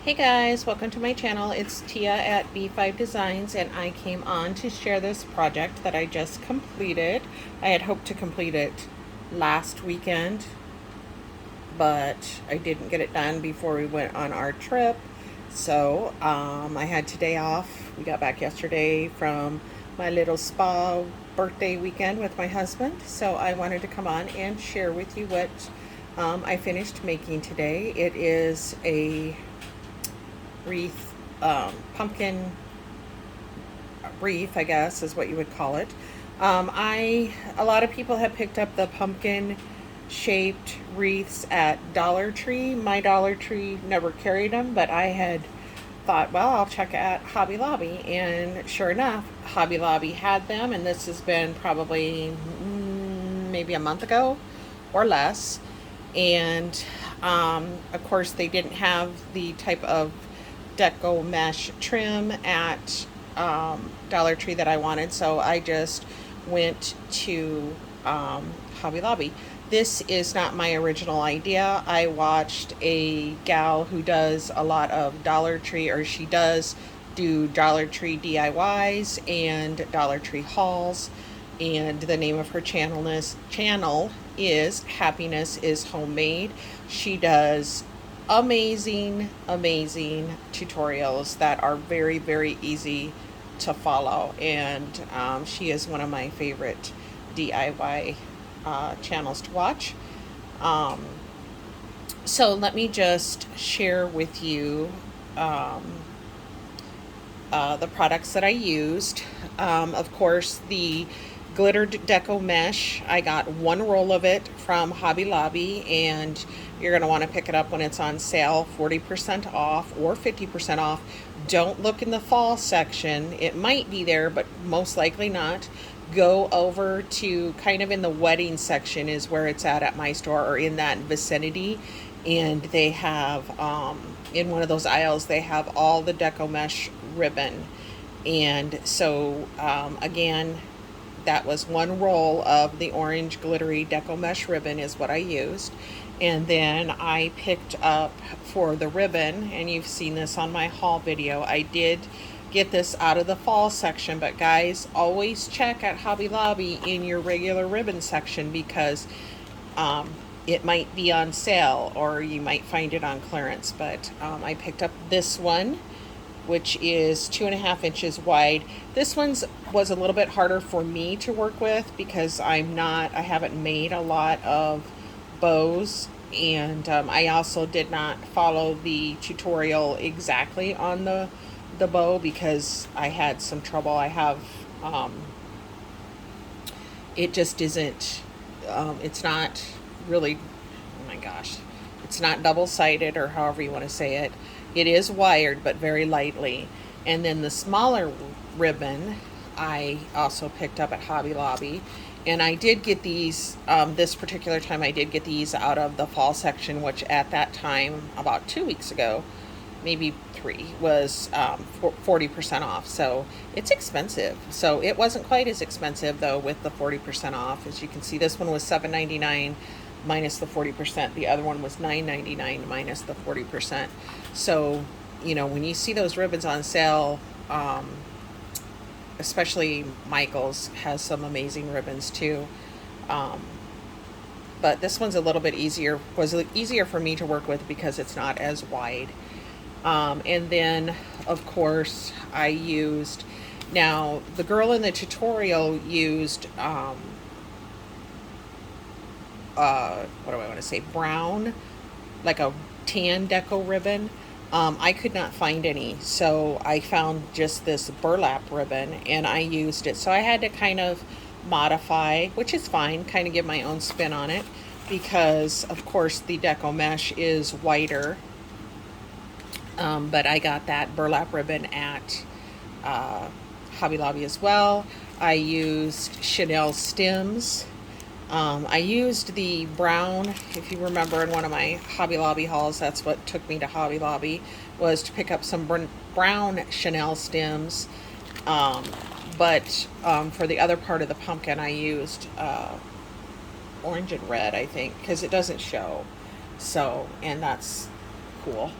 Hey guys, welcome to my channel. It's Tia at B5 Designs, and I came on to share this project that I just completed. I had hoped to complete it last weekend, but I didn't get it done before we went on our trip. So I had today off. We got back yesterday from my little spa birthday weekend with my husband. So I wanted to come on and share with you what I finished making today. It is a wreath, pumpkin wreath, I guess is what you would call it. A lot of people have picked up the pumpkin shaped wreaths at Dollar Tree. My Dollar Tree never carried them, but I had thought, well, I'll check at Hobby Lobby, and sure enough, Hobby Lobby had them, and this has been probably maybe a month ago or less. And of course, they didn't have the type of deco mesh trim at Dollar Tree that I wanted, so I just went to Hobby Lobby. This is not my original idea. I watched a gal who does a lot of Dollar Tree, or she does do Dollar Tree DIYs and Dollar Tree hauls, and the name of her channel is Happiness is Homemade. She does amazing tutorials that are very easy to follow, and she is one of my favorite DIY channels to watch. So let me just share with you the products that I used. Of course, the glitter deco mesh, I got one roll of it from Hobby Lobby, and you're going to want to pick it up when it's on sale, 40% off or 50% off. Don't look in the fall section. It might be there, but most likely not. Go over to kind of in the wedding section is where it's at my store, or in that vicinity. And they have, in one of those aisles, they have all the deco mesh ribbon. And so, again, that was one roll of the orange glittery deco mesh ribbon is what I used. And then I picked up for the ribbon, and you've seen this on my haul video, I did get this out of the fall section, but guys, always check at Hobby Lobby in your regular ribbon section, because it might be on sale, or you might find it on clearance. But I picked up this one, which is 2.5 inches wide. This one's was a little bit harder for me to work with because I haven't made a lot of bows, and I also did not follow the tutorial exactly on the bow because I had some trouble. I have it just isn't it's not really, oh my gosh, it's not double-sided, or however you want to say it. It is wired, but very lightly. And then the smaller ribbon I also picked up at Hobby Lobby, and I did get these this particular time. I did get these out of the fall section, which at that time, about 2 weeks ago, maybe 3, was 40% off. So it's expensive. So it wasn't quite as expensive though with the 40% off. As you can see, this one was $7.99 minus the 40%. The other one was $9.99 minus the 40%. So, you know, when you see those ribbons on sale, especially Michaels has some amazing ribbons too. But this one's a little bit easier, was easier for me to work with because it's not as wide. And then, of course, I used, now the girl in the tutorial used, what do I want to say, brown, like a tan deco ribbon. I could not find any, so I found just this burlap ribbon, and I used it. So I had to kind of modify, which is fine, kind of give my own spin on it, because of course the deco mesh is whiter. But I got that burlap ribbon at Hobby Lobby as well. I used Chanel stems. I used the brown, if you remember in one of my Hobby Lobby hauls, that's what took me to Hobby Lobby, was to pick up some brown Chanel stems. But for the other part of the pumpkin, I used orange and red, I think, because it doesn't show. So, and that's cool.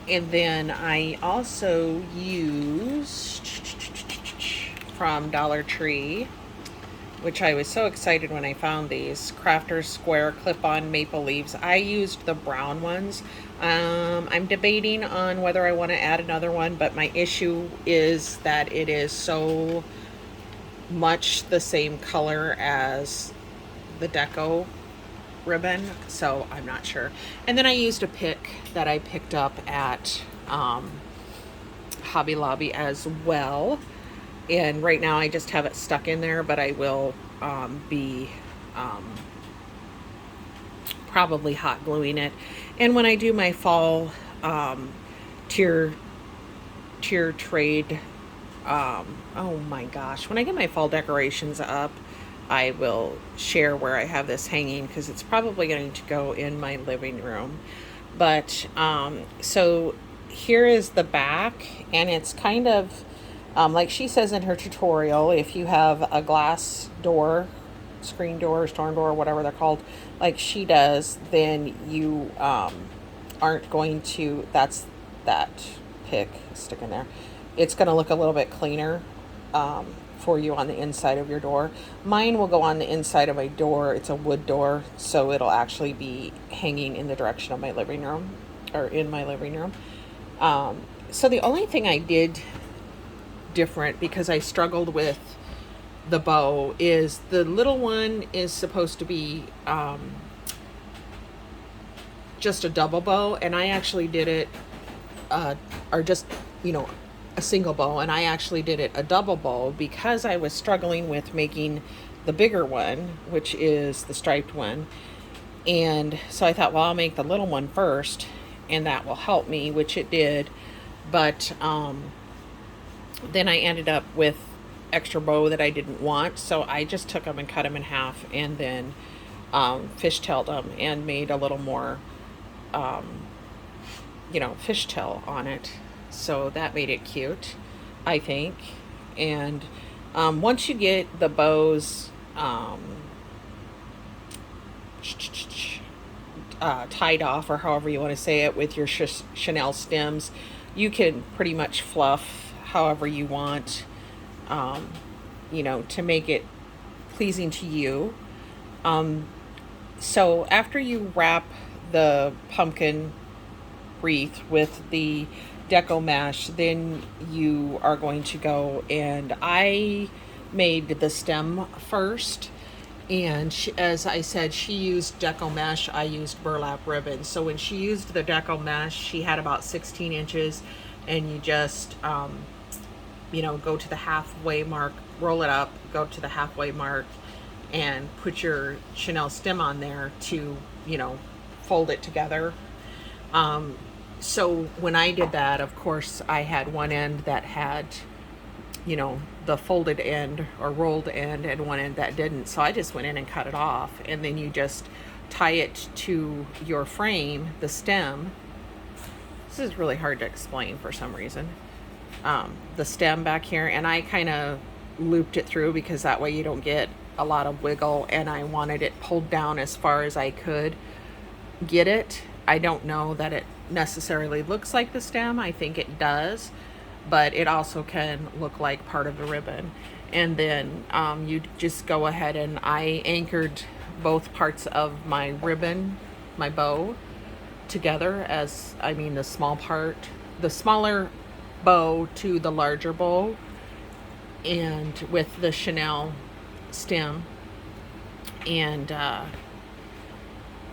And then I also used from Dollar Tree, which I was so excited when I found these Crafter's Square clip-on maple leaves. I used the brown ones. I'm debating on whether I want to add another one, but my issue is that it is so much the same color as the deco ribbon, so I'm not sure. And then I used a pick that I picked up at Hobby Lobby as well. And right now I just have it stuck in there, but I will be probably hot gluing it. And when I do my fall tier trade, oh my gosh, when I get my fall decorations up, I will share where I have this hanging, because it's probably going to go in my living room. But so here is the back, and it's kind of like she says in her tutorial, if you have a glass door, screen door, storm door, whatever they're called, like she does, then you aren't going to, that's that pick sticking there. It's going to look a little bit cleaner for you on the inside of your door. Mine will go on the inside of my door. It's a wood door, so it'll actually be hanging in the direction of my living room, or in my living room. So the only thing I did different, because I struggled with the bow, is the little one is supposed to be just a double bow, and I actually did it or just, you know, a single bow, and I actually did it a double bow because I was struggling with making the bigger one, which is the striped one. And so I thought, well, I'll make the little one first and that will help me, which it did. But then I ended up with extra bow that I didn't want, so I just took them and cut them in half, and then fishtailed them and made a little more fishtail on it. So that made it cute, I think. And once you get the bows tied off, or however you want to say it, with your Chanel stems, you can pretty much fluff however you want, to make it pleasing to you. So after you wrap the pumpkin wreath with the deco mesh, then you are going to go, and I made the stem first, and as I said, she used deco mesh, I used burlap ribbon. So when she used the deco mesh, she had about 16 inches, and you just go to the halfway mark, roll it up, go to the halfway mark, and put your Chanel stem on there to fold it together. So when I did that, of course, I had one end that had, the folded end or rolled end, and one end that didn't. So I just went in and cut it off. And then you just tie it to your frame, the stem. This is really hard to explain for some reason. The stem back here, and I kind of looped it through because that way you don't get a lot of wiggle, and I wanted it pulled down as far as I could get it. I don't know that it necessarily looks like the stem. I think it does, but it also can look like part of the ribbon. And then you just go ahead, and I anchored both parts of my ribbon, my bow, together, the smaller bow to the larger bow, and with the Chanel stem. And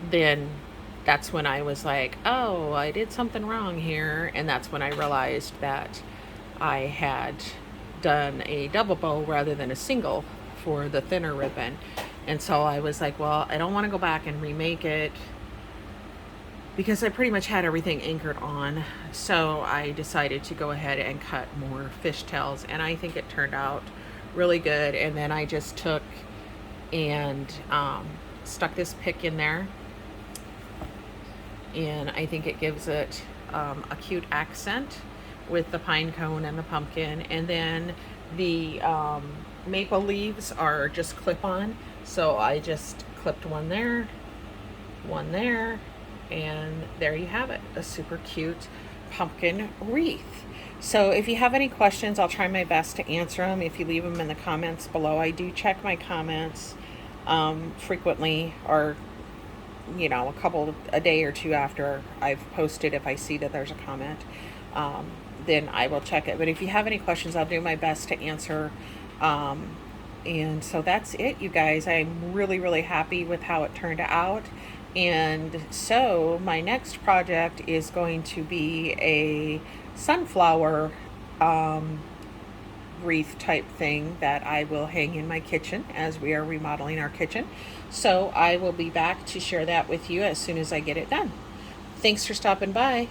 then that's when I was like, oh, I did something wrong here. And that's when I realized that I had done a double bow rather than a single for the thinner ribbon. And so I was like, well, I don't want to go back and remake it because I pretty much had everything anchored on. So I decided to go ahead and cut more fishtails, and I think it turned out really good. And then I just took and stuck this pick in there, and I think it gives it a cute accent with the pine cone and the pumpkin. And then the maple leaves are just clip-on, so I just clipped one there, and there you have it, a super cute pumpkin wreath. So if you have any questions, I'll try my best to answer them. If you leave them in the comments below, I do check my comments frequently, or a day or two after I've posted. If I see that there's a comment, then I will check it. But if you have any questions, I'll do my best to answer. And so that's it, you guys. I'm really, really happy with how it turned out. And so my next project is going to be a sunflower wreath type thing that I will hang in my kitchen as we are remodeling our kitchen. So I will be back to share that with you as soon as I get it done. Thanks for stopping by.